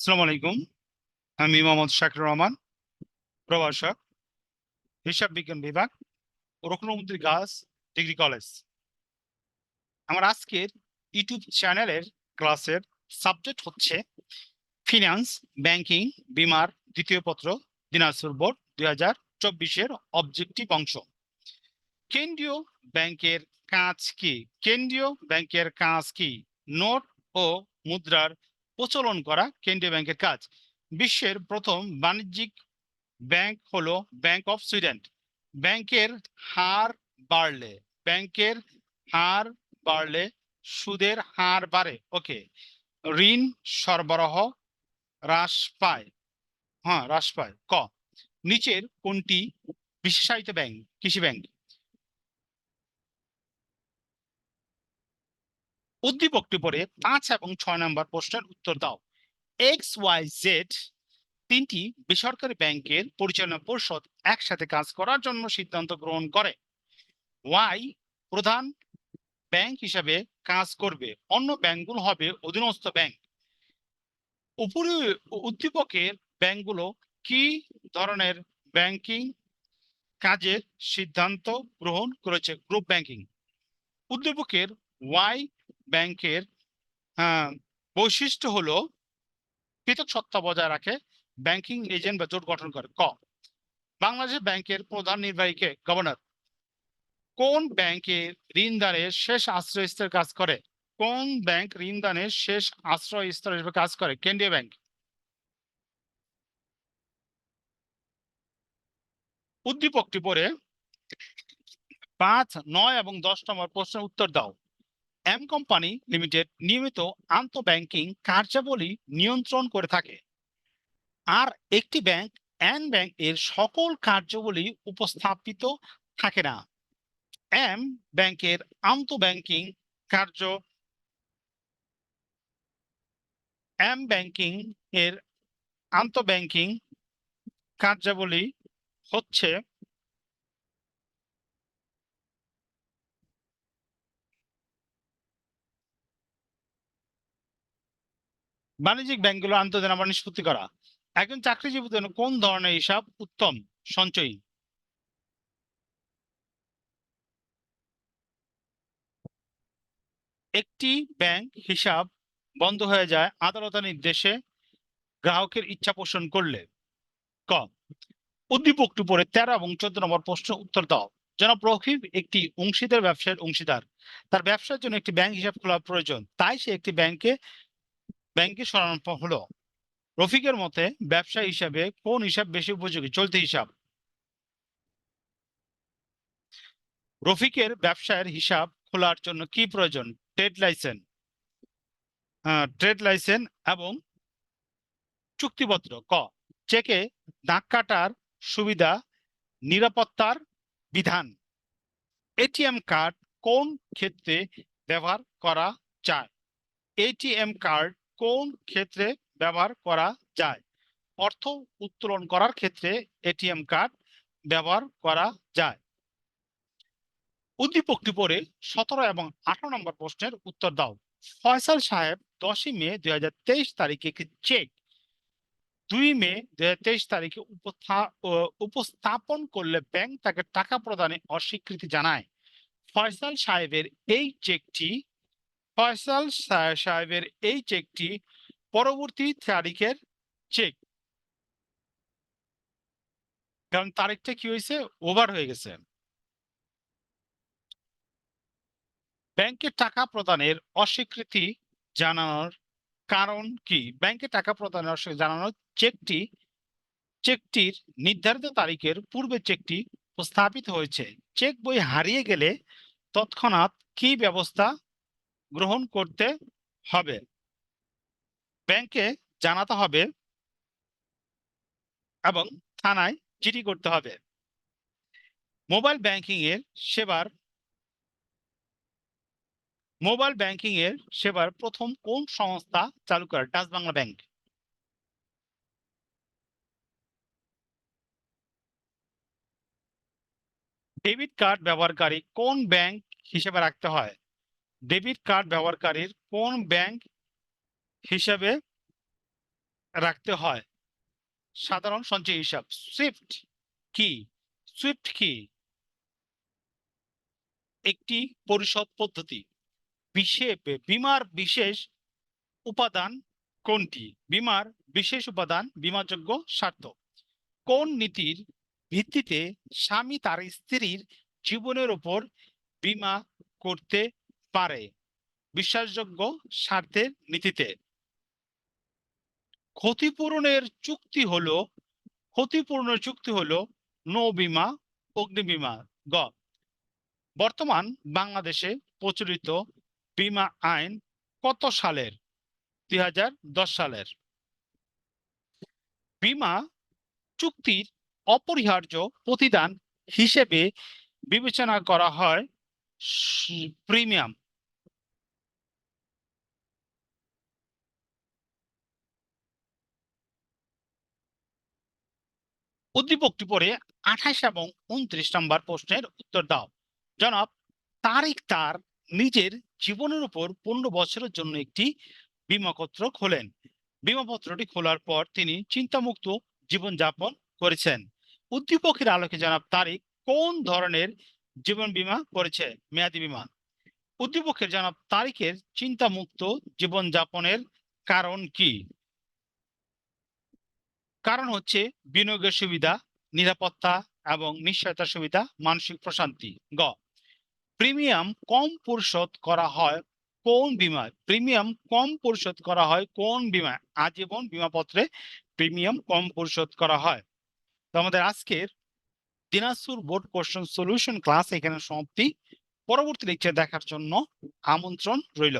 আসসালামু আলাইকুম। আমি মোহাম্মদ শাকির রহমান, প্রভাষক, হিসাব বিজ্ঞান বিভাগ, রকনউদ্দিন গার্লস ডিগ্রি কলেজ। আমার আজকের ইউটিউব চ্যানেলের ক্লাসের সাবজেক্ট হচ্ছে ফিনান্স, ব্যাংকিং, বিমার দ্বিতীয় পত্র, দিনাজপুর বোর্ড 2024-এর অবজেক্টিভ অংশ। কেন্দ্রীয় ব্যাংকের কাজ কি? কেন্দ্রীয় ব্যাংকের কাজ কি? নোট ও মুদ্রার প্রচলন করা কেন্দ্রীয় ব্যাংকের কাজ। বিশ্বের প্রথম বাণিজ্যিক ব্যাংক হলো ব্যাংক অফ সুইডেন। ব্যাংকের হার বাড়লে ব্যাংকের হার বাড়লে সুদের হার বাড়ে। ওকে। ঋণ সরবরাহ হ্রাস পায়। হ্যাঁ, হ্রাস পায়। ক, নিচের কোনটি বিশেষায়িত ব্যাংক? কৃষি ব্যাংক। উদ্দীপকটি পড়ে 5 এবং 6 নম্বর প্রশ্নের উত্তর দাও। XYZ তিনটি বেসরকারি ব্যাংকের পরিচালনা পরিষদ একসাথে কাজ করার জন্য সিদ্ধান্ত গ্রহণ করে। ওয়াই প্রধান ব্যাংক হিসাবে কাজ করবে, অন্য ব্যাংকগুলো হবে অধীনস্থ ব্যাংক। উপরে উদ্দীপকের ব্যাংকগুলো কি ধরনের ব্যাংকিং কাজের সিদ্ধান্ত গ্রহণ করেছে? Group banking. উদ্দীপকের ওয়াই ব্যাংকের বৈশিষ্ট্য হলো পৃথক সত্তা বজায় রাখে, ব্যাংকিং এজেন্ট বা জোট গঠন করে। ক, বাংলাদেশ ব্যাংকের প্রধান নির্বাহীকে গভর্নর। কোন ব্যাংকে ঋণদানের শেষ আশ্রয়স্থলের কাজ করে? কোন ব্যাংক ঋণদানের শেষ আশ্রয়স্থল হিসেবে কাজ করে? কেন্দ্রীয় ব্যাংক। উদ্দীপকটি পড়ে 5, 9 এবং 10 নম্বর প্রশ্নের উত্তর দাও। এম কোম্পানি লিমিটেড নিয়মিত আন্তঃব্যাংকিং কার্যাবলী নিয়ন্ত্রণ করে থাকে। আর একটি ব্যাংক এন ব্যাংক এর সকল কার্যাবলী উপস্থাপিত থাকে না। এম ব্যাংকের আন্তঃব্যাংকিং কার্য এম ব্যাংকিং এর আন্তঃব্যাংকিং কার্যাবলী হচ্ছে বাণিজ্যিক ব্যাংকগুলো আন্তঃদেনা নিষ্পত্তি করা। একজন চাকরিজীবীর জন্য কোন ধরনের হিসাব উত্তম? সঞ্চয়ী। একটি ব্যাংক হিসাব বন্ধ হয়ে যায় আদালতের নির্দেশে গ্রাহকের ইচ্ছা পোষণ করলে। ক, উদ্দীপকটি পড়ে 13 এবং 14 নম্বর প্রশ্ন উত্তর দাও। জনাব রকিব একটি অংশীদার ব্যবসায়ের অংশীদার, তার ব্যবসার জন্য একটি ব্যাংক হিসাব খোলা প্রয়োজন, তাই সে একটি ব্যাংকে সরানো হলো। রফিকের মতে ব্যবসা হিসাবে কোন হিসাব বেশি উপযোগী? চলতি হিসাব। রফিকের ব্যবসায়ের হিসাব খোলার জন্য কি প্রয়োজন? Trade licence. ট্রেড লাইসেন্স এবং চুক্তিপত্র। ক, চেকে দাগ কাটার সুবিধা, নিরাপত্তার বিধান। এটিএম কার্ড কোন ক্ষেত্রে ব্যবহার করা যায়? এটিএম কার্ড কোন ক্ষেত্রে ব্যবহার করা যায়? অর্থ উত্তোলন করার ক্ষেত্রে এটিএম কার্ড ব্যবহার করা যায়। উদ্দীপকটি পড়ে 17 এবং 18 নম্বর প্রশ্নের উত্তর দাও। ফয়সাল সাহেব 10 মে 2023 তারিখে একটি চেক 2 মে 2023 তারিখে উপস্থাপন করলে ব্যাংক তাকে টাকা প্রদানে অস্বীকৃতি জানায়। ফয়সাল সাহেবের এই চেকটি ফয়সাল সাহেবের এই চেকটি পরবর্তী তারিখের চেক, কারণ তারিখটা কি হয়েছে? ওভার হয়ে গেছে। ব্যাংকে টাকা প্রদানের অস্বীকৃতি জানানোর কারণ কি? ব্যাংকে টাকা প্রদানের অস্বীকৃতি জানানোর চেকটির নির্ধারিত তারিখের পূর্বে চেকটি উপস্থাপিত হয়েছে। চেক বই হারিয়ে গেলে তৎক্ষণাৎ কি ব্যবস্থা গ্রহণ করতে হবে? ব্যাংকে জানাতে হবে এবং থানায় চিঠি করতে হবে। মোবাইল ব্যাংকিং এর সেবার প্রথম কোন সংস্থা চালু করে? Dutch Bangla bank. Debit card ব্যবহারকারী কোন ব্যাংক হিসেবে রাখতে হয়? ডেবিট কার্ড ব্যবহারকারীর কোন ব্যাংক হিসেবে রাখতে হয়। সাধারণ সঞ্চয় হিসাব সুইফট কি? সুইফট কি? একটি পরিশোধ পদ্ধতি। বীমার বিশেষ উপাদান কোনটি? বীমার বিশেষ উপাদান বীমাযোগ্য স্বার্থ। কোন নীতির ভিত্তিতে স্বামী তার স্ত্রীর জীবনের উপর বীমা করতে পারে? বিশ্বাসযোগ্য স্বার্থের নীতিতে। ক্ষতিপূরণের চুক্তি হলো ক্ষতিপূরণের চুক্তি হলো নৌ বীমা, অগ্নি বীমা। গ, বর্তমান বাংলাদেশে প্রচলিত বীমা আইন কত সালের? 2010 সালের। বীমা চুক্তির অপরিহার্য প্রতিদান হিসেবে বিবেচনা করা হয় প্রিমিয়াম। উদ্দীপকটি পড়ে 28 এবং 29 নম্বর প্রশ্নের উত্তর দাও। জনাব তারিক তার নিজের জীবনের উপর 15 বছরের জন্য একটি বীমাপত্র খোলেন। বীমাপত্রটি খোলার পর তিনি চিন্তামুক্ত জীবনযাপন করেছেন। উদ্দীপকের আলোকে জনাব তারিক কোন ধরনের জীবন বীমা করেছে? মেয়াদী বীমা। উদ্দীপকের জনাব তারিকের চিন্তামুক্ত জীবনযাপনের কারণ কি? কারণ হচ্ছে বিনিয়োগের সুবিধা, নিরাপত্তা এবং নিশ্চয়তার সুবিধা, মানসিক প্রশান্তি। গ, প্রিমিয়াম কম পরিশোধ করা হয় কোন বীমায়? প্রিমিয়াম কম পরিশোধ করা হয় কোন বীমায়? আজীবন বীমাপত্রে প্রিমিয়াম কম পরিশোধ করা হয়। তো আমাদের আজকের Dinajpur board question solution class এখানে সমাপ্তি। পরবর্তী লেকচার দেখার জন্য আমন্ত্রণ রইল।